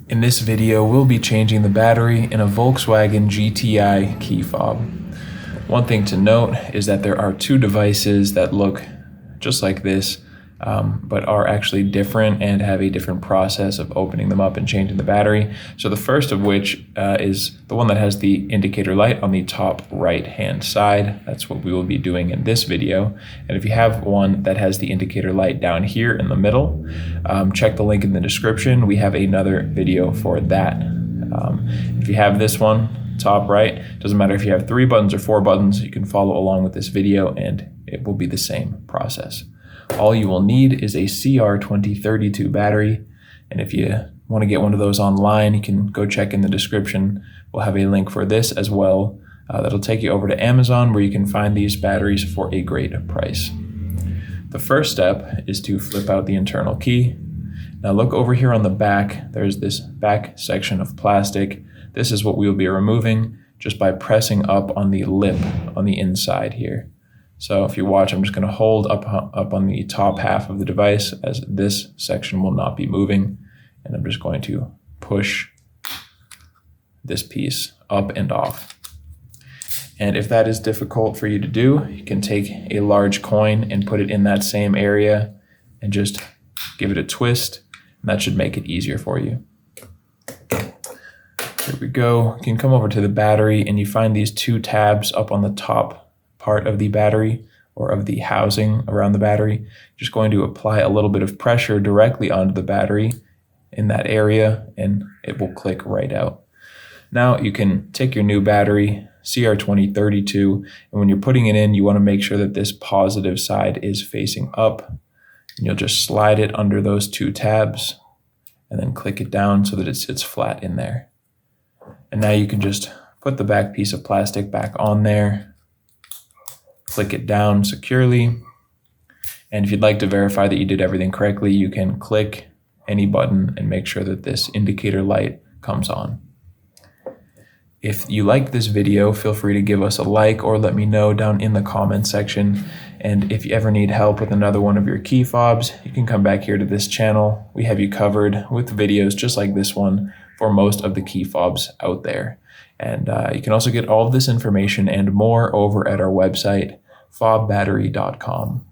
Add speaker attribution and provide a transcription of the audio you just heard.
Speaker 1: In this video, we'll be changing the battery in a Volkswagen GTI key fob. One thing to note is that there are two devices that look just like this, but are actually different and have a different process of opening them up and changing the battery. So the first of which is the one that has the indicator light on the top right hand side. That's what we will be doing in this video. And if you have one that has the indicator light down here in the middle, check the link in the description. We have another video for that. If you have this one, top right, doesn't matter if you have 3 buttons or 4 buttons, you can follow along with this video and it will be the same process. All you will need is a CR2032 battery, and if you want to get one of those online, you can go check in the description. We'll have a link for this as well. That'll take you over to Amazon, where you can find these batteries for a great price. The first step is to flip out the internal key. Now look over here on the back. There's this back section of plastic. This is what we will be removing just by pressing up on the lip on the inside here. So if you watch, I'm just going to hold up on the top half of the device, as this section will not be moving. And I'm just going to push this piece up and off. And if that is difficult for you to do, you can take a large coin and put it in that same area and just give it a twist. And that should make it easier for you. Here we go. You can come over to the battery and you find these 2 tabs up on the top part of the battery, or of the housing around the battery. Just going to apply a little bit of pressure directly onto the battery in that area and it will click right out. Now you can take your new battery, CR2032, and when you're putting it in, you want to make sure that this positive side is facing up. And you'll just slide it under those 2 tabs and then click it down so that it sits flat in there. And now you can just put the back piece of plastic back on there, click it down securely. And if you'd like to verify that you did everything correctly, you can click any button and make sure that this indicator light comes on. If you liked this video, feel free to give us a like or let me know down in the comments section. And if you ever need help with another one of your key fobs, you can come back here to this channel. We have you covered with videos just like this one for most of the key fobs out there. And you can also get all of this information and more over at our website, FobBattery.com.